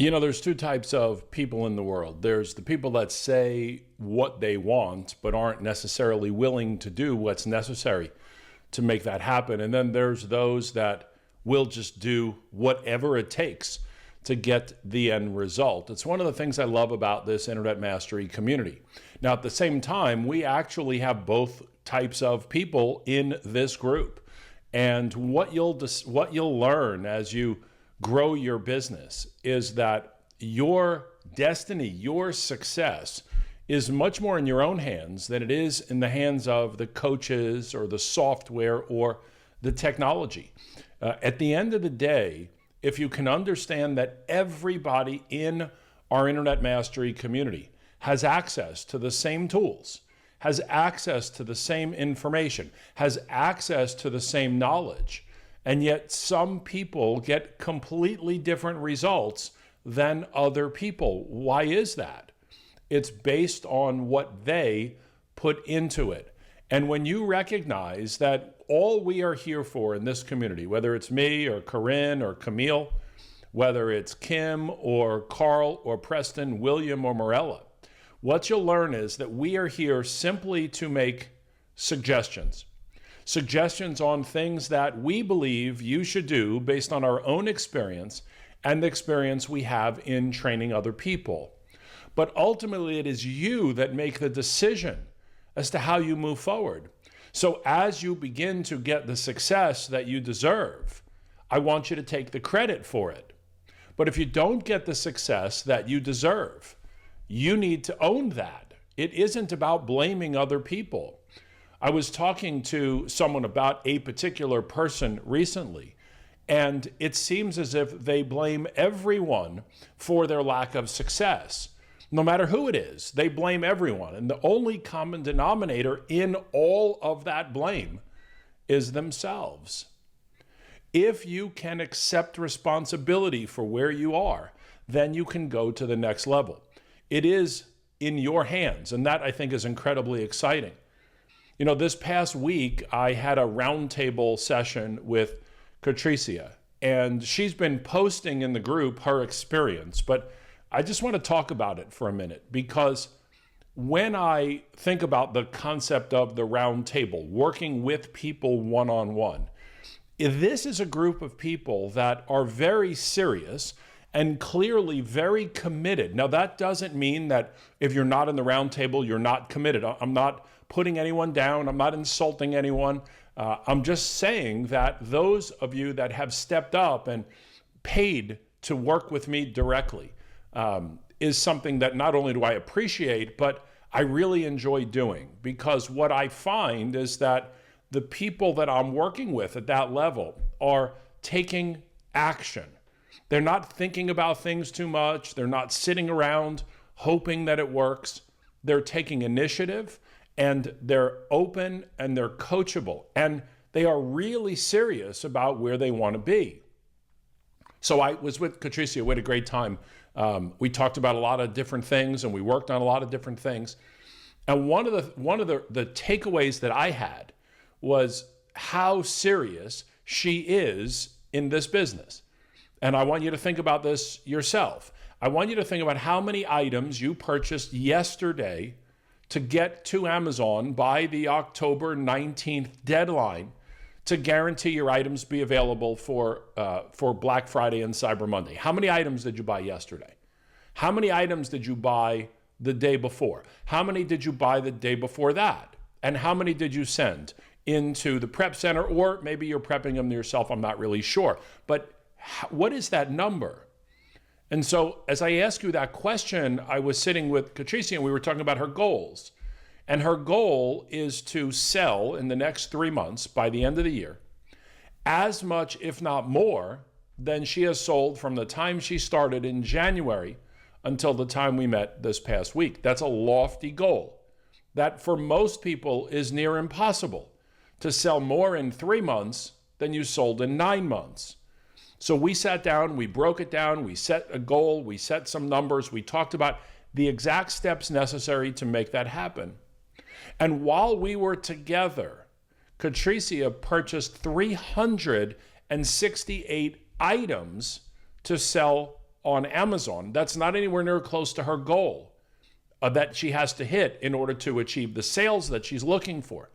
You know, there's two types of people in the world. There's the people that say what they want, but aren't necessarily willing to do what's necessary to make that happen. And then there's those that will just do whatever it takes to get the end result. It's one of the things I love about this Internet Mastery community. Now, at the same time, we actually have both types of people in this group. And what you'll learn as you grow your business is that your destiny, your success is much more in your own hands than it is in the hands of the coaches or the software or the technology. At the end of the day, if you can understand that everybody in our Internet Mastery community has access to the same tools, has access to the same information, has access to the same knowledge, and yet some people get completely different results than other people. Why is that? It's based on what they put into it. And when you recognize that all we are here for in this community, whether it's me or Corinne or Camille, whether it's Kim or Carl or Preston, William or Morella, what you'll learn is that we are here simply to make suggestions on things that we believe you should do based on our own experience and the experience we have in training other people. But ultimately, it is you that make the decision as to how you move forward. So as you begin to get the success that you deserve, I want you to take the credit for it. But if you don't get the success that you deserve, you need to own that. It isn't about blaming other people. I was talking to someone about a particular person recently, and it seems as if they blame everyone for their lack of success. No matter who it is, they blame everyone. And the only common denominator in all of that blame is themselves. If you can accept responsibility for where you are, then you can go to the next level. It is in your hands, and that I think is incredibly exciting. You know, this past week, I had a roundtable session with Patricia, and she's been posting in the group her experience, but I just want to talk about it for a minute, because when I think about the concept of the roundtable, working with people one-on-one, this is a group of people that are very serious and clearly very committed. Now, that doesn't mean that if you're not in the roundtable, you're not committed. I'm not putting anyone down. I'm not insulting anyone. I'm just saying that those of you that have stepped up and paid to work with me directly is something that not only do I appreciate, but I really enjoy doing, because what I find is that the people that I'm working with at that level are taking action. They're not thinking about things too much. They're not sitting around hoping that it works. They're taking initiative, and they're open, and they're coachable, and they are really serious about where they want to be. So I was with Patricia. We had a great time. We talked about a lot of different things, and we worked on a lot of different things. And one of the takeaways that I had was how serious she is in this business. And I want you to think about this yourself. I want you to think about how many items you purchased yesterday to get to Amazon by the October 19th deadline to guarantee your items be available for Black Friday and Cyber Monday. How many items did you buy yesterday? How many items did you buy the day before? How many did you buy the day before that? And how many did you send into the prep center? Or maybe you're prepping them yourself, I'm not really sure. But what is that number? And so as I ask you that question, I was sitting with Patricia and we were talking about her goals. And her goal is to sell in the next 3 months, by the end of the year, as much, if not more, than she has sold from the time she started in January until the time we met this past week. That's a lofty goal. That for most people is near impossible, to sell more in 3 months than you sold in 9 months. So we sat down, we broke it down, we set a goal, we set some numbers, we talked about the exact steps necessary to make that happen. And while we were together, Patricia purchased 368 items to sell on Amazon. That's not anywhere near close to her goal that she has to hit in order to achieve the sales that she's looking for.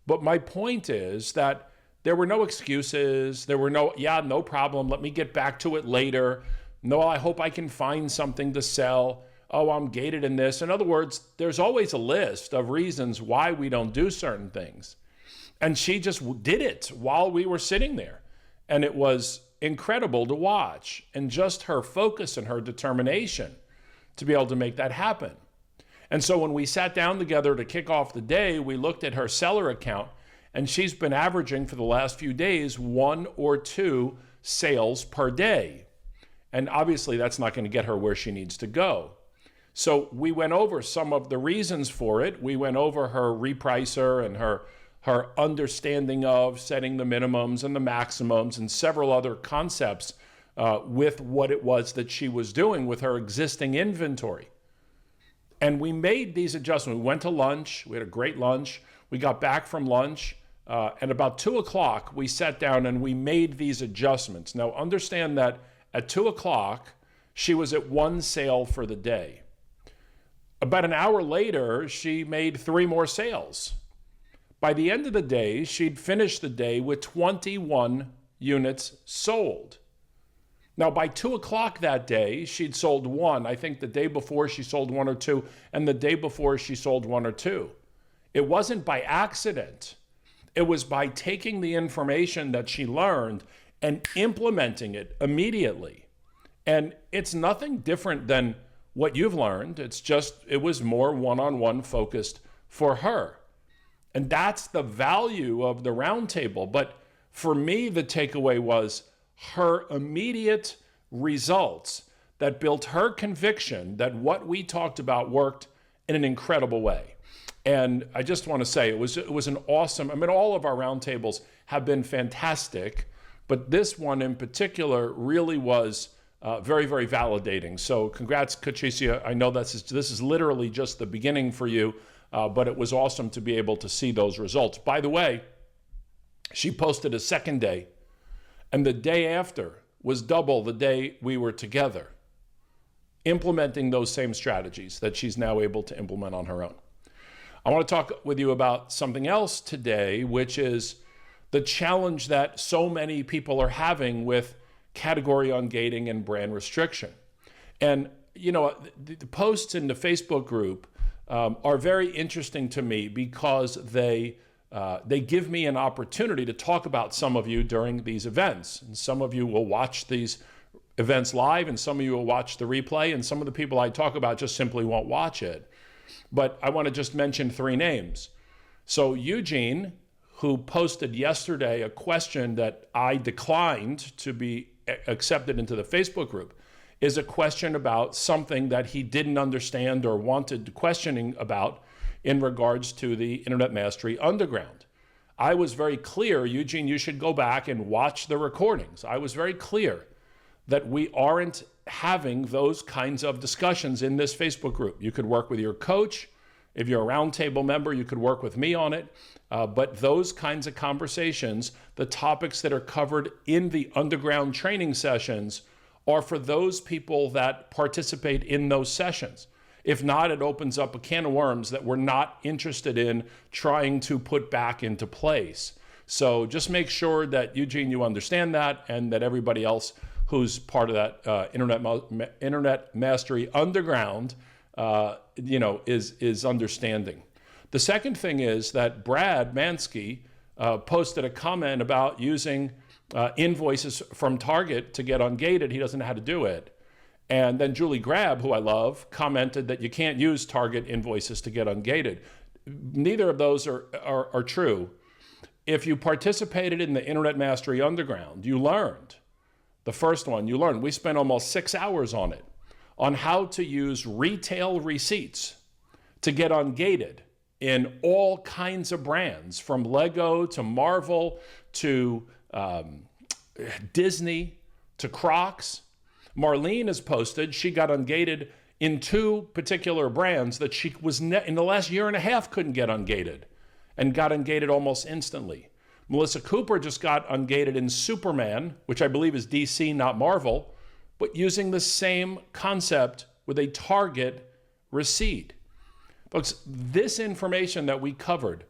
But my point is that there were no excuses. There were no problem. Let me get back to it later. No, I hope I can find something to sell. Oh, I'm gated in this. In other words, there's always a list of reasons why we don't do certain things. And she just did it while we were sitting there. And it was incredible to watch. And just her focus and her determination to be able to make that happen. And so when we sat down together to kick off the day, we looked at her seller account, and she's been averaging for the last few days 1 or 2 sales per day. And obviously that's not going to get her where she needs to go. So we went over some of the reasons for it. We went over her repricer and her understanding of setting the minimums and the maximums and several other concepts with what it was that she was doing with her existing inventory. And we made these adjustments. We went to lunch. We had a great lunch. We got back from lunch. At about 2 o'clock, we sat down and we made these adjustments. Now, understand that at 2 o'clock, she was at 1 sale for the day. About an hour later, she made 3 more sales. By the end of the day, she'd finished the day with 21 units sold. Now, by 2 o'clock that day, she'd sold 1. I think the day before she sold 1 or 2, and the day before she sold 1 or 2. It wasn't by accident. It was by taking the information that she learned and implementing it immediately. And it's nothing different than what you've learned. It's just, it was more one-on-one focused for her. And that's the value of the roundtable. But for me, the takeaway was her immediate results that built her conviction that what we talked about worked in an incredible way. And I just want to say it was an awesome, all of our roundtables have been fantastic, but this one in particular really was very, very validating. So congrats, Katricia. I know this is literally just the beginning for you, but it was awesome to be able to see those results. By the way, she posted a second day, and the day after was double the day we were together, implementing those same strategies that she's now able to implement on her own. I want to talk with you about something else today, which is the challenge that so many people are having with category ungating and brand restriction. And, the posts in the Facebook group are very interesting to me because they give me an opportunity to talk about some of you during these events. And some of you will watch these events live, and some of you will watch the replay, and some of the people I talk about just simply won't watch it. But I want to just mention 3 names. So Eugene, who posted yesterday a question that I declined to be accepted into the Facebook group, is a question about something that he didn't understand or wanted questioning about in regards to the Internet Mastery Underground. I was very clear, Eugene, you should go back and watch the recordings. I was very clear that we aren't having those kinds of discussions in this Facebook group. You could work with your coach. If you're a roundtable member, you could work with me on it. But those kinds of conversations, the topics that are covered in the underground training sessions, are for those people that participate in those sessions. If not, it opens up a can of worms that we're not interested in trying to put back into place. So just make sure that, Eugene, you understand that, and that everybody else who's part of that Internet Mastery Underground, is understanding. The second thing is that Brad Mansky posted a comment about using invoices from Target to get ungated. He doesn't know how to do it. And then Julie Grab, who I love, commented that you can't use Target invoices to get ungated. Neither of those are true. If you participated in the Internet Mastery Underground, you learned. The first one you learned, we spent almost 6 hours on it, on how to use retail receipts to get ungated in all kinds of brands, from Lego to Marvel to Disney to Crocs. Marlene has posted she got ungated in 2 particular brands that she was in the last year and a half couldn't get ungated, and got ungated almost instantly. Melissa Cooper just got ungated in Superman, which I believe is DC, not Marvel, but using the same concept with a target receipt. Folks, this information that we covered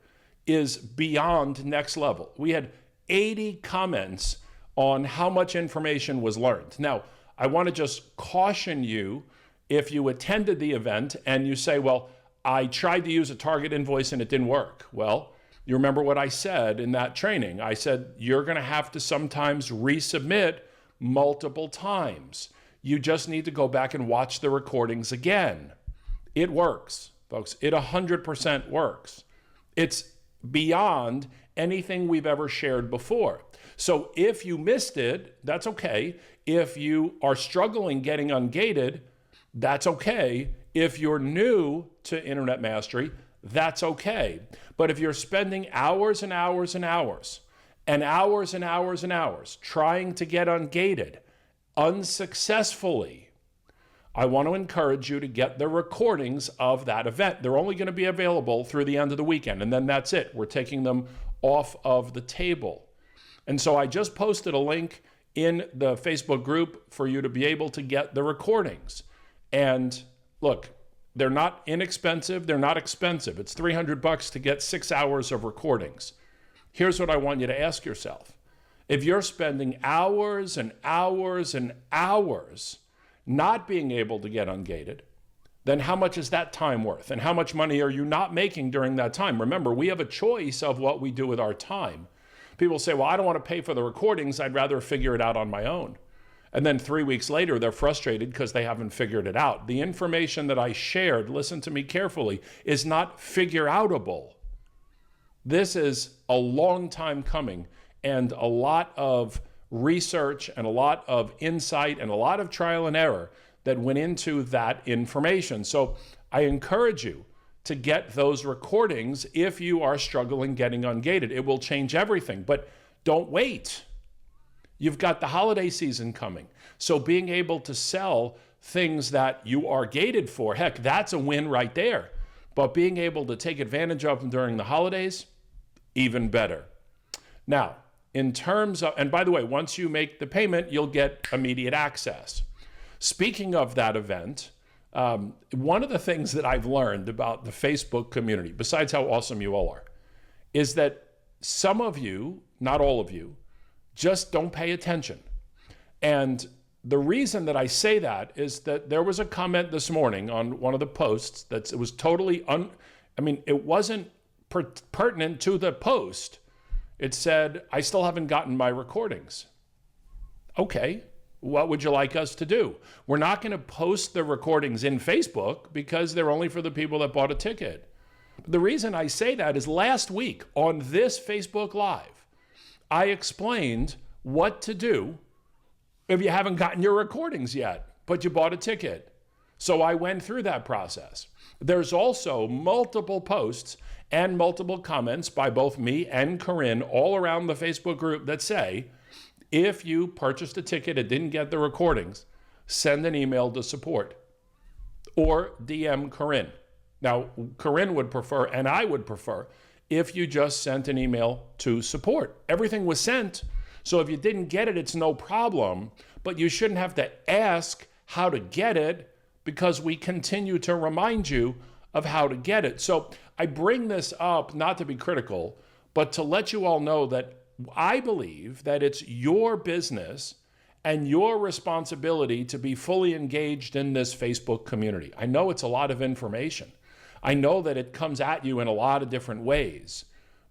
is beyond next level. We had 80 comments on how much information was learned. Now, I want to just caution you if you attended the event and you say, well, I tried to use a target invoice and it didn't work. Well, you remember what I said in that training. I said, you're going to have to sometimes resubmit multiple times. You just need to go back and watch the recordings again. It works, folks. It 100% works. It's beyond anything we've ever shared before. So if you missed it, that's okay. If you are struggling getting ungated, that's okay. If you're new to Internet Mastery, that's okay. But if you're spending hours and hours and hours and hours and hours and hours trying to get ungated unsuccessfully, I want to encourage you to get the recordings of that event. They're only going to be available through the end of the weekend, and then that's it. We're taking them off of the table. And so I just posted a link in the Facebook group for you to be able to get the recordings. And look, they're not inexpensive. They're not expensive. It's $300 to get 6 hours of recordings. Here's what I want you to ask yourself. If you're spending hours and hours and hours not being able to get ungated, then how much is that time worth? And how much money are you not making during that time? Remember, we have a choice of what we do with our time. People say, well, I don't want to pay for the recordings. I'd rather figure it out on my own. And then 3 weeks later, they're frustrated because they haven't figured it out. The information that I shared, listen to me carefully, is not figure-outable. This is a long time coming, and a lot of research and a lot of insight and a lot of trial and error that went into that information. So I encourage you to get those recordings if you are struggling getting ungated. It will change everything, but don't wait. You've got the holiday season coming. So being able to sell things that you are gated for, heck, that's a win right there. But being able to take advantage of them during the holidays, even better. Now, in terms of, and by the way, once you make the payment, you'll get immediate access. Speaking of that event, one of the things that I've learned about the Facebook community, besides how awesome you all are, is that some of you, not all of you, just don't pay attention. And the reason that I say that is that there was a comment this morning on one of the posts that it was totally, it wasn't pertinent to the post. It said, I still haven't gotten my recordings. Okay. What would you like us to do? We're not going to post the recordings in Facebook because they're only for the people that bought a ticket. The reason I say that is last week on this Facebook Live, I explained what to do if you haven't gotten your recordings yet, but you bought a ticket. So I went through that process. There's also multiple posts and multiple comments by both me and Corinne all around the Facebook group that say, if you purchased a ticket and didn't get the recordings, send an email to support or DM Corinne. Now, Corinne would prefer, and I would prefer, if you just sent an email to support. Everything was sent, so if you didn't get it, it's no problem, but you shouldn't have to ask how to get it because we continue to remind you of how to get it. So I bring this up not to be critical, but to let you all know that I believe that it's your business and your responsibility to be fully engaged in this Facebook community. I know it's a lot of information. I know that it comes at you in a lot of different ways,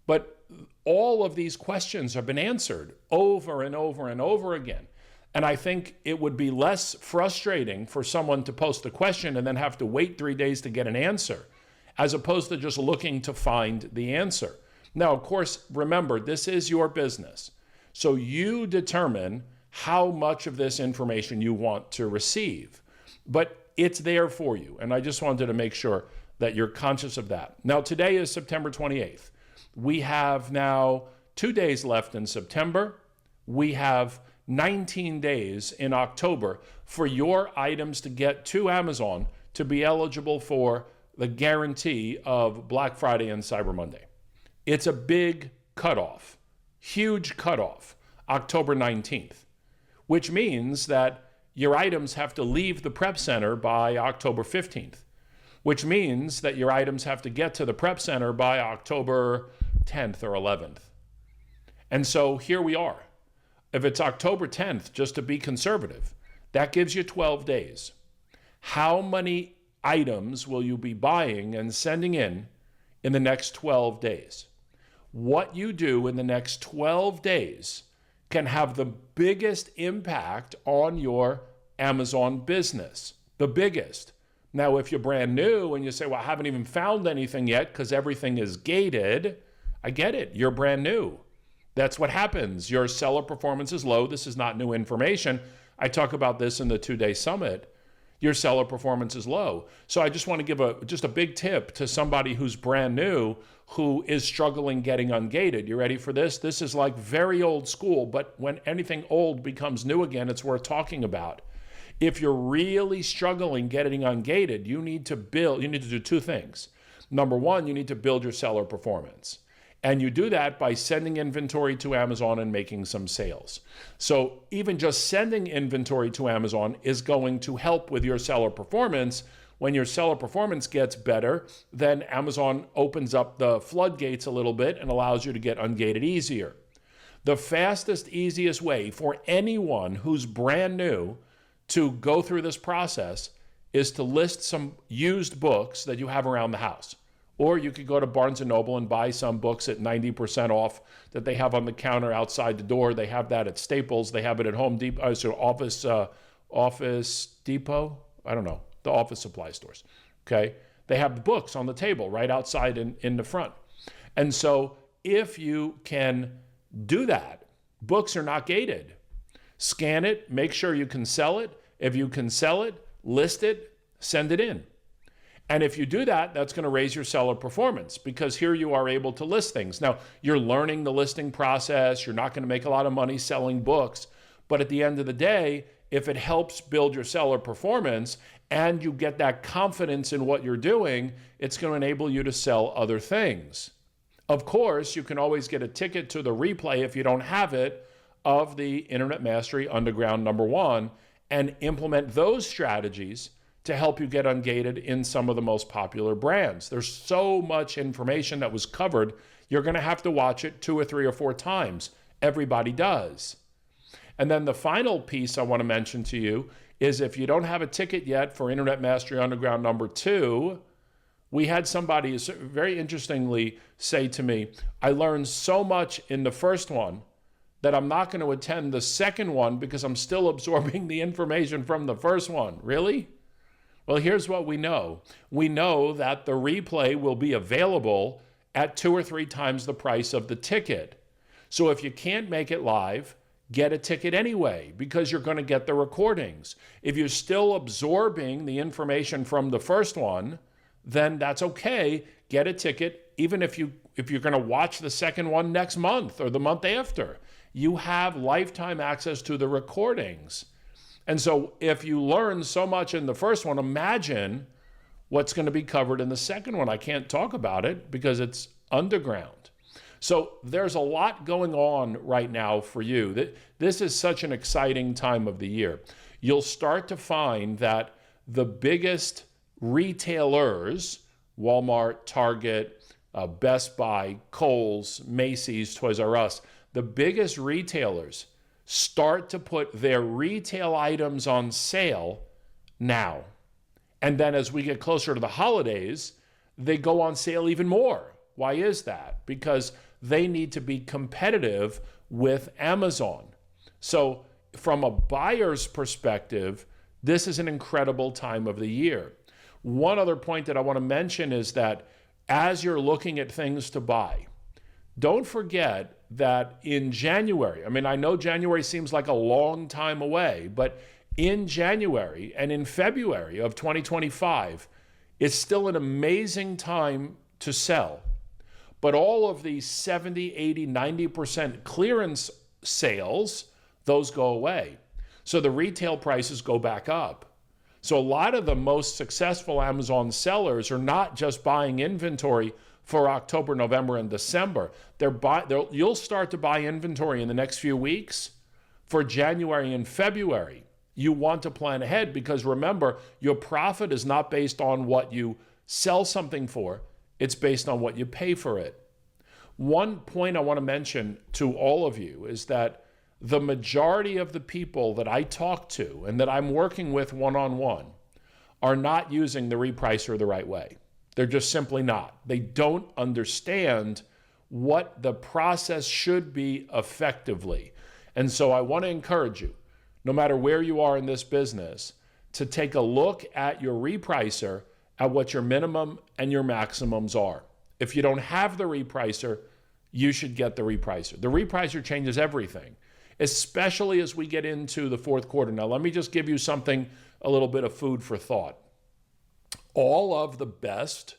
but all of these questions have been answered over and over and over again. And I think it would be less frustrating for someone to post a question and then have to wait 3 days to get an answer, as opposed to just looking to find the answer. Now, of course, remember, this is your business. So you determine how much of this information you want to receive. But it's there for you. And I just wanted to make sure that you're conscious of that. Now, today is September 28th. We have now 2 days left in September. We have 19 days in October for your items to get to Amazon to be eligible for the guarantee of Black Friday and Cyber Monday. It's a big cutoff, huge cutoff, October 19th, which means that your items have to leave the prep center by October 15th, which means that your items have to get to the prep center by October 10th or 11th. And so here we are. If it's October 10th, just to be conservative, that gives you 12 days. How many items will you be buying and sending in the next 12 days? What you do in the next 12 days can have the biggest impact on your Amazon business, the biggest. Now, if you're brand new and you say, well, I haven't even found anything yet because everything is gated, I get it. You're brand new. That's what happens. Your seller performance is low. This is not new information. I talk about this in the 2-day summit. Your seller performance is low. So I just want to give just a big tip to somebody who's brand new, who is struggling getting ungated. You ready for this? This is like very old school, but when anything old becomes new again, it's worth talking about. If you're really struggling getting ungated, you need to do two things. Number one, you need to build your seller performance. And you do that by sending inventory to Amazon and making some sales. So even just sending inventory to Amazon is going to help with your seller performance. When your seller performance gets better, then Amazon opens up the floodgates a little bit and allows you to get ungated easier. The fastest, easiest way for anyone who's brand new to go through this process is to list some used books that you have around the house. Or you could go to Barnes & Noble and buy some books at 90% off that they have on the counter outside the door. They have that at Staples. They have it at Home Depot, Office Depot. I don't know, the office supply stores. Okay, they have the books on the table right outside in the front. And so if you can do that, books are not gated. Scan it, make sure you can sell it. If you can sell it, list it, send it in. And if you do that, that's going to raise your seller performance because here you are able to list things. Now, you're learning the listing process. You're not going to make a lot of money selling books. But at the end of the day, if it helps build your seller performance and you get that confidence in what you're doing, it's going to enable you to sell other things. Of course, you can always get a ticket to the replay if you don't have it of the Internet Mastery Underground #1 and implement those strategies to help you get ungated in some of the most popular brands. There's so much information that was covered, you're going to have to watch it 2 or 3 or 4 times. Everybody does. And then the final piece I want to mention to you is if you don't have a ticket yet for Internet Mastery Underground #2, we had somebody very interestingly say to me, I learned so much in the first one that I'm not going to attend the second one because I'm still absorbing the information from the first one. Really? Well, here's what we know. We know that the replay will be available at 2 or 3 times the price of the ticket. So if you can't make it live, get a ticket anyway because you're going to get the recordings. If you're still absorbing the information from the first one, then that's okay. Get a ticket even if you're going to watch the second one next month or the month after. You have lifetime access to the recordings. And so if you learn so much in the first one, imagine what's going to be covered in the second one. I can't talk about it because it's underground. So there's a lot going on right now for you. This is such an exciting time of the year. You'll start to find that the biggest retailers, Walmart, Target, Best Buy, Kohl's, Macy's, Toys R Us, the biggest retailers start to put their retail items on sale now. And then as we get closer to the holidays, they go on sale even more. Why is that? Because they need to be competitive with Amazon. So from a buyer's perspective, this is an incredible time of the year. One other point that I want to mention is that as you're looking at things to buy, don't forget that in January, I know January seems like a long time away, but in January and in February of 2025, it's still an amazing time to sell. But all of the 70, 80, 90% clearance sales, those go away. So the retail prices go back up. So a lot of the most successful Amazon sellers are not just buying inventory for October, November, and December. You'll start to buy inventory in the next few weeks for January and February. You want to plan ahead because remember, your profit is not based on what you sell something for. It's based on what you pay for it. One point I want to mention to all of you is that the majority of the people that I talk to and that I'm working with one-on-one are not using the repricer the right way. They're just simply not. They don't understand what the process should be effectively. And so I want to encourage you, no matter where you are in this business, to take a look at your repricer, at what your minimum and your maximums are. If you don't have the repricer, you should get the repricer. The repricer changes everything, especially as we get into the fourth quarter. Now, let me just give you something, a little bit of food for thought. All of the best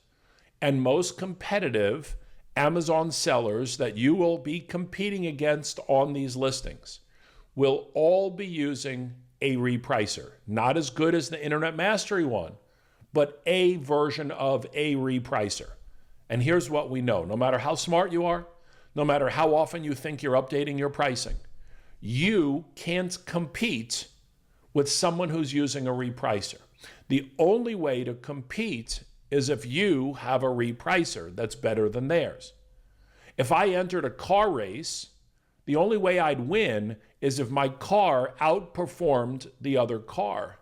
and most competitive Amazon sellers that you will be competing against on these listings will all be using a repricer. Not as good as the Internet Mastery one, but a version of a repricer. And here's what we know. No matter how smart you are, no matter how often you think you're updating your pricing, you can't compete with someone who's using a repricer. The only way to compete is if you have a repricer that's better than theirs. If I entered a car race, the only way I'd win is if my car outperformed the other car.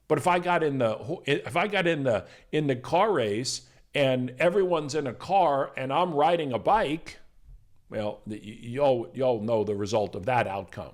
But if I got in the car race and everyone's in a car and I'm riding a bike, well, y'all know the result of that outcome.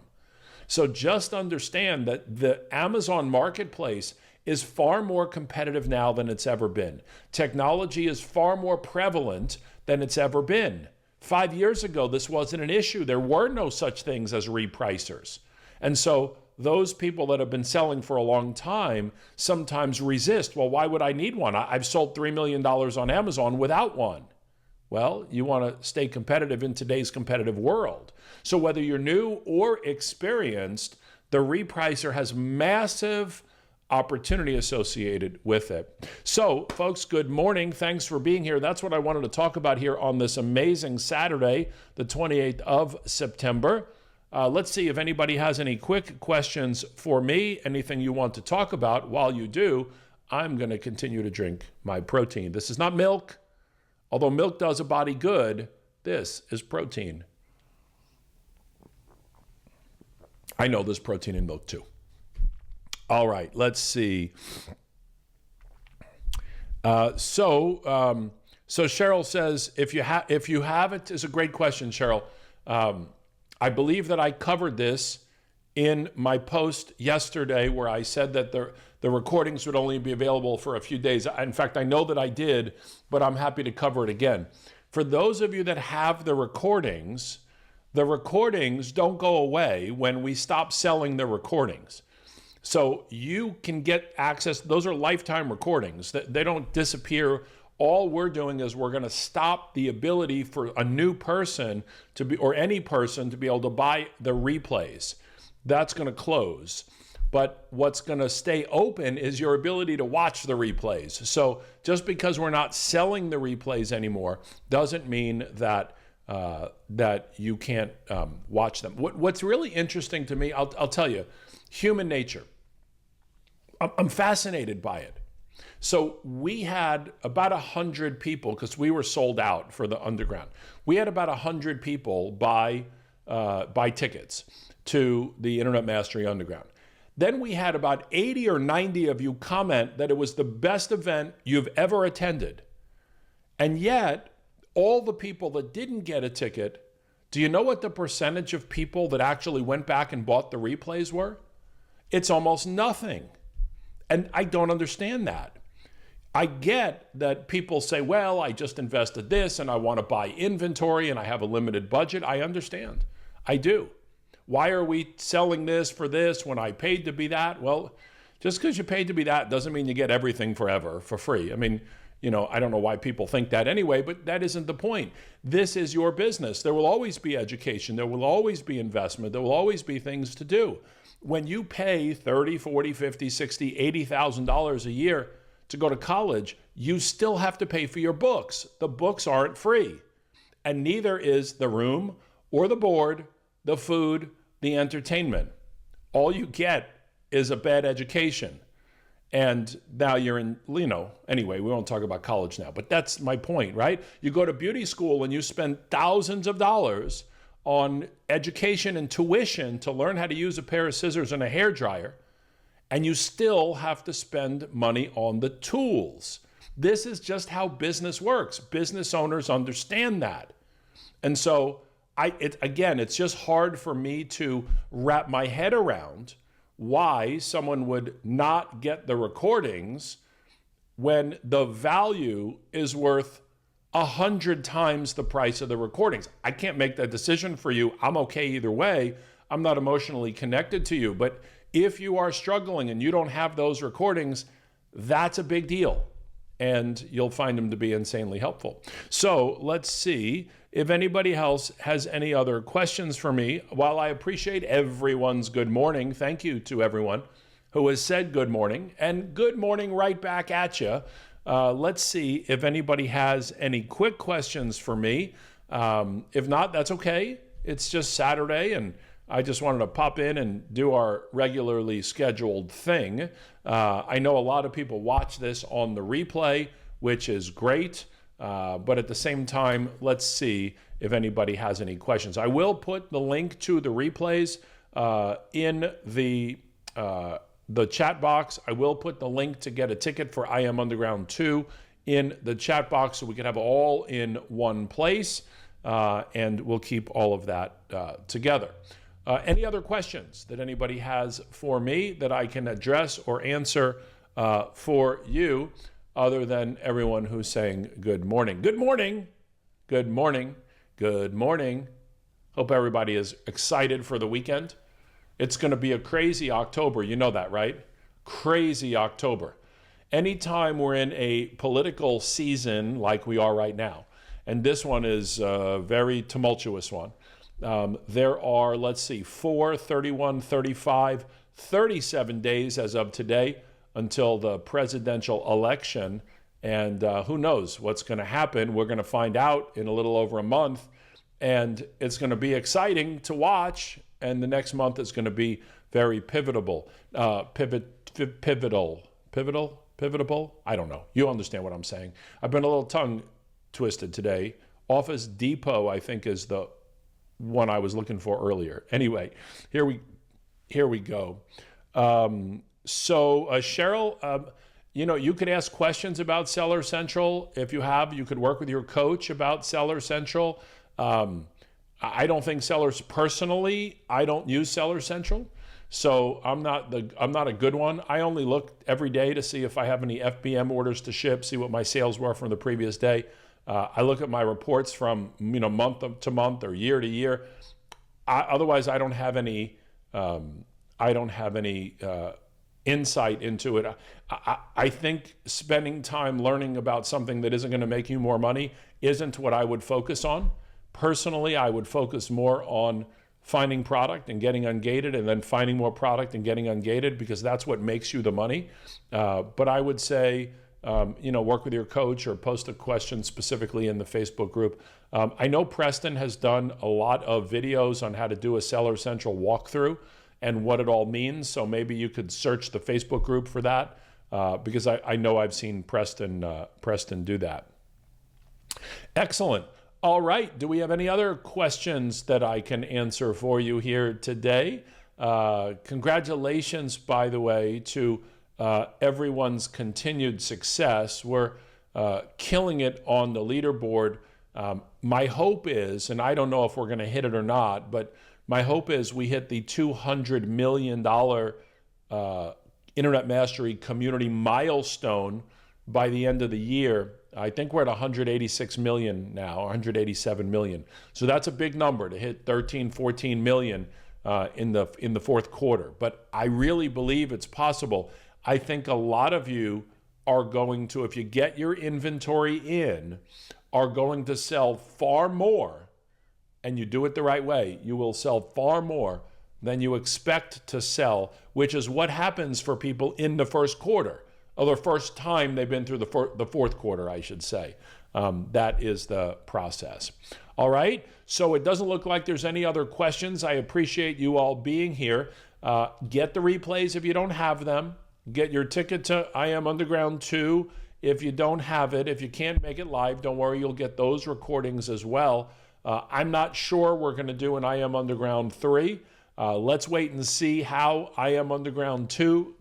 So just understand that the Amazon marketplace is far more competitive now than it's ever been. Technology is far more prevalent than it's ever been. 5 years ago, this wasn't an issue. There were no such things as repricers. And so those people that have been selling for a long time sometimes resist. Well, why would I need one? I've sold $3 million on Amazon without one. Well, you want to stay competitive in today's competitive world. So whether you're new or experienced, the repricer has massive opportunity associated with it. So, folks, good morning. Thanks for being here. That's what I wanted to talk about here on this amazing Saturday, the 28th of September. Let's see if anybody has any quick questions for me, anything you want to talk about. While you do, I'm going to continue to drink my protein. This is not milk. Although milk does a body good, this is protein. I know there's protein in milk too. All right, let's see. So Cheryl says, if you have it, is a great question, Cheryl. I believe that I covered this in my post yesterday where I said that the recordings would only be available for a few days. In fact, I know that I did, but I'm happy to cover it again. For those of you that have the recordings don't go away when we stop selling the recordings. So you can get access. Those are lifetime recordings. They don't disappear. All we're doing is we're going to stop the ability for a new person to be, or any person to be able to buy the replays. That's going to close. But what's going to stay open is your ability to watch the replays. So just because we're not selling the replays anymore doesn't mean that that you can't watch them. What's really interesting to me, I'll tell you, human nature. I'm fascinated by it. So we had about 100 people, because we were sold out for the underground. We had about 100 people buy tickets to the Internet Mastery Underground. Then we had about 80 or 90 of you comment that it was the best event you've ever attended. And yet, all the people that didn't get a ticket, do you know what the percentage of people that actually went back and bought the replays were? It's almost nothing. And I don't understand that. I get that people say, well, I just invested this and I want to buy inventory and I have a limited budget. I understand. I do. Why are we selling this for this when I paid to be that? Well, just because you paid to be that doesn't mean you get everything forever for free. I mean, I don't know why people think that anyway, but that isn't the point. This is your business. There will always be education. There will always be investment. There will always be things to do. When you pay $30, $40, $50, $60, $80,000 a year to go to college, you still have to pay for your books. The books aren't free. And neither is the room or the board, the food, the entertainment. All you get is a bad education. And now you're in, anyway, we won't talk about college now, but that's my point, right? You go to beauty school and you spend thousands of dollars on education and tuition to learn how to use a pair of scissors and a hairdryer, and you still have to spend money on the tools. This is just how business works. Business owners understand that. And so, it's just hard for me to wrap my head around why someone would not get the recordings when the value is worth 100 times the price of the recordings. I can't make that decision for you. I'm okay either way. I'm not emotionally connected to you. But if you are struggling and you don't have those recordings, that's a big deal. And you'll find them to be insanely helpful. So let's see if anybody else has any other questions for me. While I appreciate everyone's good morning, thank you to everyone who has said good morning, and good morning right back at you. Let's see if anybody has any quick questions for me. If not, that's okay. It's just Saturday, and I just wanted to pop in and do our regularly scheduled thing. I know a lot of people watch this on the replay, which is great. But at the same time, let's see if anybody has any questions. I will put the link to the replays in the chat box. I will put the link to get a ticket for I Am Underground 2 in the chat box so we can have it all in one place, and we'll keep all of that together. Any other questions that anybody has for me that I can address or answer for you, other than everyone who's saying good morning? Good morning. Good morning. Good morning. Hope everybody is excited for the weekend. It's going to be a crazy October. You know that, right? Crazy October. Anytime we're in a political season like we are right now, and this one is a very tumultuous one, there are, 4, 31, 35, 37 days as of today until the presidential election. And who knows what's going to happen. We're going to find out in a little over a month. And it's going to be exciting to watch. And the next month is going to be very pivotal. Pivotal? I don't know. You understand what I'm saying. I've been a little tongue twisted today. Office Depot, I think, is the one I was looking for earlier. Anyway, here we go. So Cheryl, you could ask questions about Seller Central. If you could work with your coach about Seller Central. I don't think sellers personally, I don't use Seller Central. So I'm not a good one. I only look every day to see if I have any FBM orders to ship, see what my sales were from the previous day. I look at my reports from month to month or year to year. Otherwise, I don't have any insight into it. I think spending time learning about something that isn't going to make you more money isn't what I would focus on. Personally, I would focus more on finding product and getting ungated, and then finding more product and getting ungated, because that's what makes you the money. But I would say, work with your coach or post a question specifically in the Facebook group. I know Preston has done a lot of videos on how to do a Seller Central walkthrough and what it all means. So maybe you could search the Facebook group for that, because I know I've seen Preston do that. Excellent. All right. Do we have any other questions that I can answer for you here today? Congratulations, by the way, to everyone's continued success. We're killing it on the leaderboard. My hope is, and I don't know if we're going to hit it or not, but my hope is we hit the $200 million Internet Mastery community milestone by the end of the year. I think we're at 186 million now, 187 million. So that's a big number to hit 13, 14 million in the fourth quarter. But I really believe it's possible. I think a lot of you are going to, if you get your inventory in, are going to sell far more, and you do it the right way. You will sell far more than you expect to sell, which is what happens for people in the first quarter, or the first time they've been through the fourth quarter, I should say. That is the process. All right, so it doesn't look like there's any other questions. I appreciate you all being here. Get the replays if you don't have them. Get your ticket to I Am Underground 2 if you don't have it. If you can't make it live, don't worry, you'll get those recordings as well. I'm not sure we're going to do an I Am Underground 3. Let's wait and see how I Am Underground 2